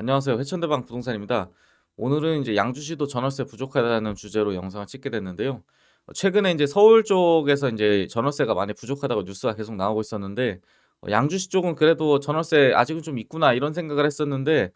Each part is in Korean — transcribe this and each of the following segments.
안녕하세요. 회천대방 부동산입니다. 오늘은 이제 양주시도 전월세 부족하다는 주제로 영상을 찍게 됐는데요. 최근에 이제 서울 쪽에서 이제 전월세가 많이 부족하다고 뉴스가 계속 나오고 있었는데, 양주시 쪽은 그래도 전월세 아직은 좀 있구나 이런 생각을 했었는데,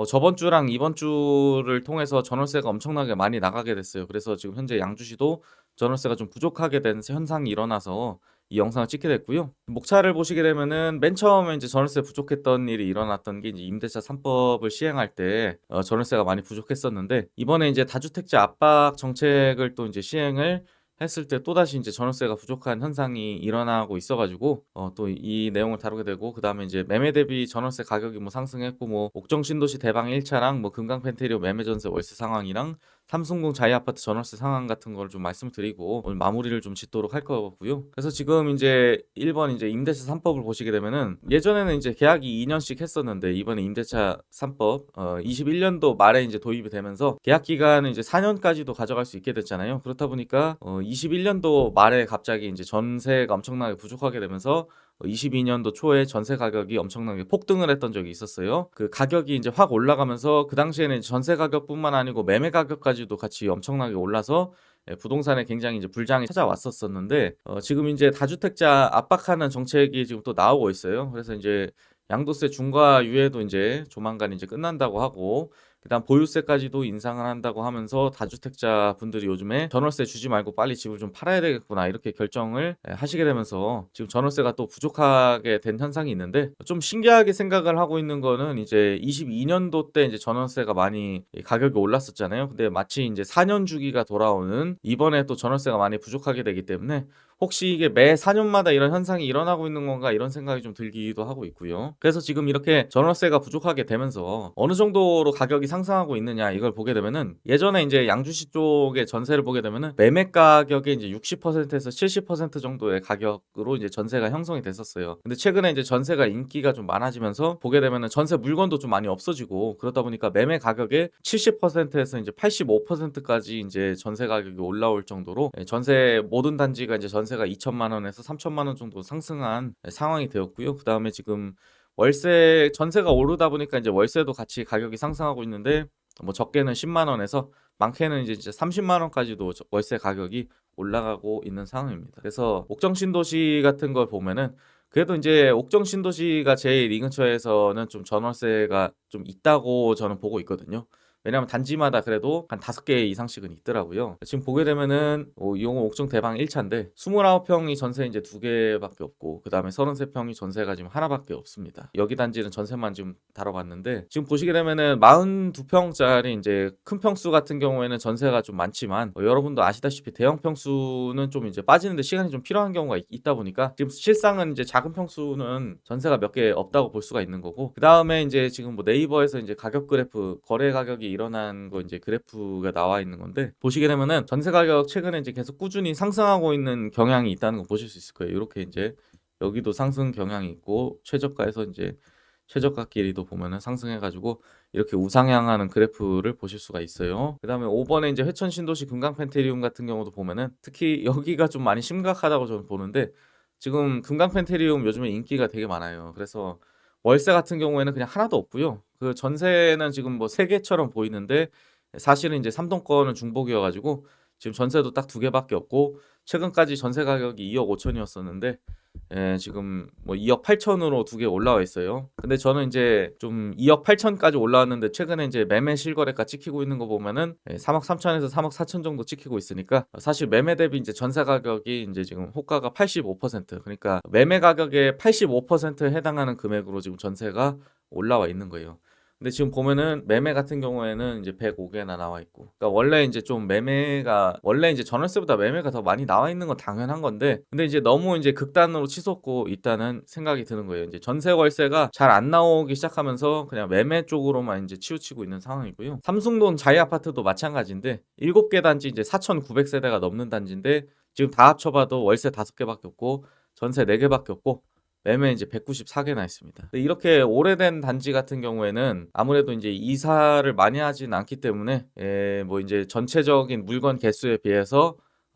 저번 주랑 이번 주를 통해서 전월세가 엄청나게 많이 나가게 됐어요. 그래서 지금 현재 양주시도 전월세가 좀 부족하게 된 현상이 일어나서 이 영상을 찍게 됐고요. 목차를 보시게 되면은 맨 처음에 이제 전월세 부족했던 일이 일어났던 게 이제 임대차 3법을 시행할 때 전월세가 많이 부족했었는데, 이번에 이제 다주택자 압박 정책을 또 이제 시행을 했을 때 또다시 이제 전월세가 부족한 현상이 일어나고 있어 가지고 또 이 내용을 다루게 되고, 그다음에 이제 매매 대비 전월세 가격이 뭐 상승했고, 뭐 옥정 신도시 대방 1차랑 뭐 금강 펜테리오 매매 전세 월세 상황이랑 삼성동 자이 아파트 전월세 상황 같은 걸 좀 말씀드리고 오늘 마무리를 좀 짓도록 할 거고요. 그래서 지금 이제 1번 이제 임대차 3법을 보시게 되면은, 예전에는 이제 계약이 2년씩 했었는데 이번에 임대차 3법 21년도 말에 이제 도입이 되면서 계약 기간은 이제 4년까지도 가져갈 수 있게 됐잖아요. 그렇다 보니까 21년도 말에 갑자기 이제 전세가 엄청나게 부족하게 되면서 22년도 초에 전세 가격이 엄청나게 폭등을 했던 적이 있었어요. 그 가격이 이제 확 올라가면서 그 당시에는 전세 가격뿐만 아니고 매매 가격까지도 같이 엄청나게 올라서 부동산에 굉장히 이제 불장이 찾아왔었었는데, 지금 이제 다주택자 압박하는 정책이 지금 또 나오고 있어요. 그래서 이제 양도세 중과 유예도 이제 조만간 이제 끝난다고 하고, 그다음 보유세까지도 인상을 한다고 하면서 다주택자 분들이 요즘에 전월세 주지 말고 빨리 집을 좀 팔아야 되겠구나 이렇게 결정을 하시게 되면서 지금 전월세가 또 부족하게 된 현상이 있는데, 좀 신기하게 생각을 하고 있는 거는 이제 22년도 때 이제 전월세가 많이 가격이 올랐었잖아요. 근데 마치 이제 4년 주기가 돌아오는 이번에 또 전월세가 많이 부족하게 되기 때문에, 혹시 이게 매 4년마다 이런 현상이 일어나고 있는 건가 이런 생각이 좀 들기도 하고 있고요. 그래서 지금 이렇게 전월세가 부족하게 되면서 어느 정도로 가격이 상승하고 있느냐 이걸 보게 되면은, 예전에 이제 양주시 쪽의 전세를 보게 되면은 매매 가격의 이제 60%에서 70% 정도의 가격으로 이제 전세가 형성이 됐었어요. 근데 최근에 이제 전세가 인기가 좀 많아지면서 보게 되면은 전세 물건도 좀 많이 없어지고, 그러다 보니까 매매 가격의 70%에서 이제 85%까지 이제 전세 가격이 올라올 정도로 전세 모든 단지가 이제 전세가 2천만 원에서 3천만 원 정도 상승한 상황이 되었고요. 그다음에 지금 월세 전세가 오르다 보니까 이제 월세도 같이 가격이 상승하고 있는데, 뭐 적게는 10만 원에서 많게는 이제 진짜 30만 원까지도 월세 가격이 올라가고 있는 상황입니다. 그래서 옥정 신도시 같은 걸 보면은, 그래도 이제 옥정 신도시가 제일 이 근처에서는 좀 전월세가 좀 있다고 저는 보고 있거든요. 왜냐하면 단지마다 그래도 한 5개 이상씩은 있더라고요. 지금 보게 되면은 이용호 옥정 대방 1차인데 29평이 전세 이제 2개밖에 없고, 그다음에 33평이 전세가 지금 하나밖에 없습니다. 여기 단지는 전세만 지금 다뤄봤는데, 지금 보시게 되면은 42평짜리 이제 큰 평수 같은 경우에는 전세가 좀 많지만, 여러분도 아시다시피 대형 평수는 좀 이제 빠지는데 시간이 좀 필요한 경우가 있다 보니까 지금 실상은 이제 작은 평수는 전세가 몇 개 없다고 볼 수가 있는 거고, 그다음에 이제 지금 뭐 네이버에서 이제 가격 그래프, 거래 가격이 일어난 거 이제 그래프가 나와 있는 건데, 보시게 되면은 전세 가격 최근에 이제 계속 꾸준히 상승하고 있는 경향이 있다는 거 보실 수 있을 거예요. 이렇게 이제 여기도 상승 경향이 있고, 최저가에서 이제 최저가 길이도 보면은 상승해 가지고 이렇게 우상향하는 그래프를 보실 수가 있어요. 그다음에 5번에 이제 회천 신도시 금강 펜테리움 같은 경우도 보면은 특히 여기가 좀 많이 심각하다고 저는 보는데, 지금 금강 펜테리움 요즘에 인기가 되게 많아요. 그래서 월세 같은 경우에는 그냥 하나도 없고요. 그 전세는 지금 뭐 3개처럼 보이는데, 사실은 이제 삼동권은 중복이어 가지고 지금 전세도 딱 2개밖에 없고, 최근까지 전세 가격이 2억 5천이었었는데 지금 뭐 2억 8천으로 2개 올라와 있어요. 근데 저는 이제 좀 2억 8천까지 올라왔는데 최근에 이제 매매 실거래가 찍히고 있는 거 보면은 3억 3천에서 3억 4천 정도 찍히고 있으니까, 사실 매매 대비 이제 전세 가격이 이제 지금 호가가 85%, 그러니까 매매 가격의 85%에 해당하는 금액으로 지금 전세가 올라와 있는 거예요. 근데 지금 보면은 매매 같은 경우에는 이제 105개나 나와 있고, 그러니까 원래 이제 좀 매매가 원래 이제 전월세보다 매매가 더 많이 나와 있는 건 당연한 건데, 근데 이제 너무 이제 극단으로 치솟고 있다는 생각이 드는 거예요. 이제 전세 월세가 잘 안 나오기 시작하면서 그냥 매매 쪽으로만 이제 치우치고 있는 상황이고요. 삼성동 자이 아파트도 마찬가지인데 7개 단지 이제 4,900세대가 넘는 단지인데, 지금 다 합쳐봐도 월세 5개밖에 없고 전세 4개밖에 없고 매매 이제 194개나 있습니다. 근데 이렇게 오래된 단지 같은 경우에는 아무래도 이제 이사를 많이 하진 않기 때문에 뭐 이제 전체적인 물건 개수에 비해서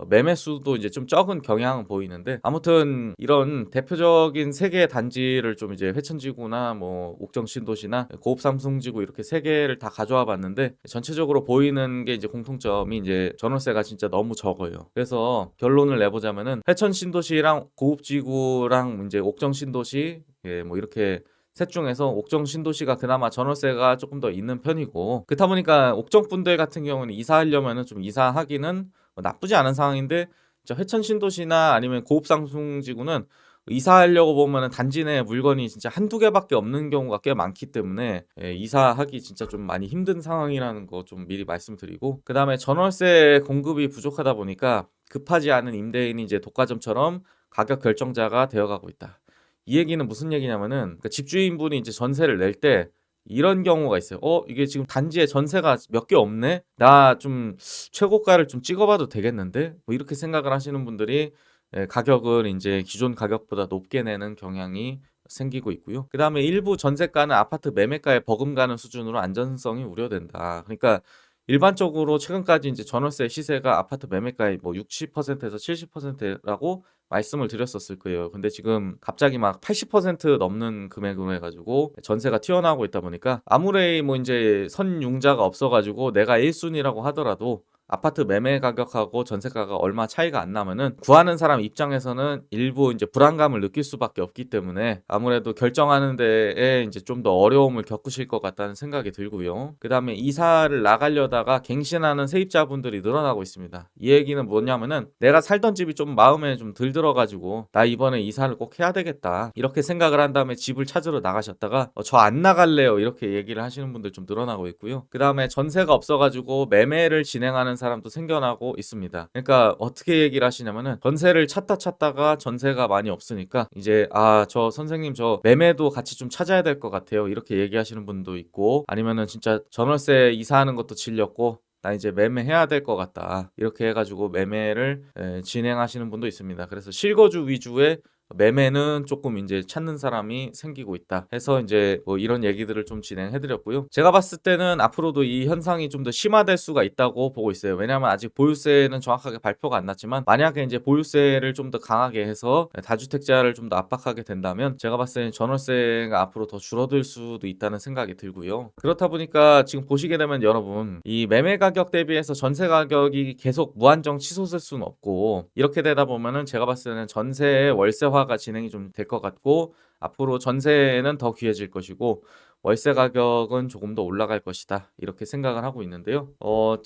매매 수도 이제 좀 적은 경향은 보이는데, 아무튼 이런 대표적인 3 개의 단지를 좀 이제 회천지구나 뭐 옥정 신도시나 고급 삼성지구 이렇게 3 개를 다 가져와 봤는데, 전체적으로 보이는 게 이제 공통점이 이제 전월세가 진짜 너무 적어요. 그래서 결론을 내보자면은 회천 신도시랑 고급 지구랑 이제 옥정 신도시, 예, 뭐 이렇게 셋 중에서 옥정 신도시가 그나마 전월세가 조금 더 있는 편이고, 그렇다 보니까 옥정 분들 같은 경우는 이사하려면은 좀 이사하기는 나쁘지 않은 상황인데, 진짜 회천 신도시나 아니면 고급 상승지구는 이사하려고 보면은 단지 내 물건이 진짜 한두 개밖에 없는 경우가 꽤 많기 때문에, 예, 이사하기 진짜 좀 많이 힘든 상황이라는 거 좀 미리 말씀드리고, 그다음에 전월세 공급이 부족하다 보니까 급하지 않은 임대인이 이제 독과점처럼 가격 결정자가 되어가고 있다. 이 얘기는 무슨 얘기냐면은, 그 집주인분이 이제 전세를 낼 때 이런 경우가 있어요. 이게 지금 단지에 전세가 몇 개 없네? 나 좀 최고가를 좀 찍어봐도 되겠는데? 뭐 이렇게 생각을 하시는 분들이, 예, 가격을 이제 기존 가격보다 높게 내는 경향이 생기고 있고요. 그 다음에 일부 전세가는 아파트 매매가에 버금가는 수준으로 안전성이 우려된다. 그러니까 일반적으로 최근까지 이제 전월세 시세가 아파트 매매가의 뭐 60%에서 70%라고 말씀을 드렸었을 거예요. 근데 지금 갑자기 막 80% 넘는 금액으로 해가지고 전세가 튀어나오고 있다 보니까, 아무리 뭐 이제 선융자가 없어가지고 내가 1순위라고 하더라도 아파트 매매 가격하고 전세가가 얼마 차이가 안 나면은 구하는 사람 입장에서는 일부 이제 불안감을 느낄 수밖에 없기 때문에, 아무래도 결정하는 데에 이제 좀 더 어려움을 겪으실 것 같다는 생각이 들고요. 그다음에 이사를 나가려다가 갱신하는 세입자분들이 늘어나고 있습니다. 이 얘기는 뭐냐면은, 내가 살던 집이 좀 마음에 좀 들어가지고 나 이번에 이사를 꼭 해야 되겠다 이렇게 생각을 한 다음에 집을 찾으러 나가셨다가 저 안 나갈래요 이렇게 얘기를 하시는 분들 좀 늘어나고 있고요. 그다음에 전세가 없어가지고 매매를 진행하는 사람도 생겨나고 있습니다. 그러니까 어떻게 얘기를 하시냐면은, 전세를 찾다가 전세가 많이 없으니까 이제 저 선생님 저 매매도 같이 좀 찾아야 될 것 같아요 이렇게 얘기하시는 분도 있고, 아니면은 진짜 전월세 이사하는 것도 질렸고 나 이제 매매해야 될 것 같다 이렇게 해가지고 매매를 진행하시는 분도 있습니다. 그래서 실거주 위주의 매매는 조금 이제 찾는 사람이 생기고 있다 해서 이제 뭐 이런 얘기들을 좀 진행해 드렸고요. 제가 봤을 때는 앞으로도 이 현상이 좀 더 심화될 수가 있다고 보고 있어요. 왜냐하면 아직 보유세는 정확하게 발표가 안 났지만, 만약에 이제 보유세를 좀 더 강하게 해서 다주택자를 좀 더 압박하게 된다면 제가 봤을 때는 전월세가 앞으로 더 줄어들 수도 있다는 생각이 들고요. 그렇다 보니까 지금 보시게 되면 여러분, 이 매매 가격 대비해서 전세 가격이 계속 무한정 치솟을 수는 없고, 이렇게 되다 보면은 제가 봤을 때는 전세의 월세화가 진행이 좀 될 것 같고, 앞으로 전세는 더 귀해질 것이고 월세 가격은 조금 더 올라갈 것이다 이렇게 생각을 하고 있는데요.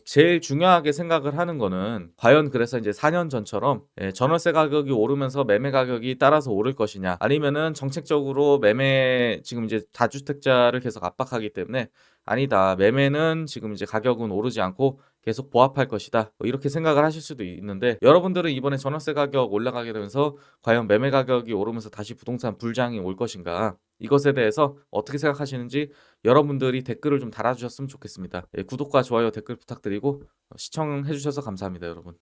제일 중요하게 생각을 하는 거는, 과연 그래서 이제 4년 전처럼 전월세 가격이 오르면서 매매 가격이 따라서 오를 것이냐, 아니면은 정책적으로 매매 지금 이제 다주택자를 계속 압박하기 때문에 아니다, 매매는 지금 이제 가격은 오르지 않고 계속 보합할 것이다 뭐 이렇게 생각을 하실 수도 있는데, 여러분들은 이번에 전월세 가격 올라가게 되면서 과연 매매 가격이 오르면서 다시 부동산 불장이 올 것인가, 이것에 대해서 어떻게 생각하시는지 여러분들이 댓글을 좀 달아주셨으면 좋겠습니다. 예, 구독과 좋아요 댓글 부탁드리고 시청해 주셔서 감사합니다 여러분.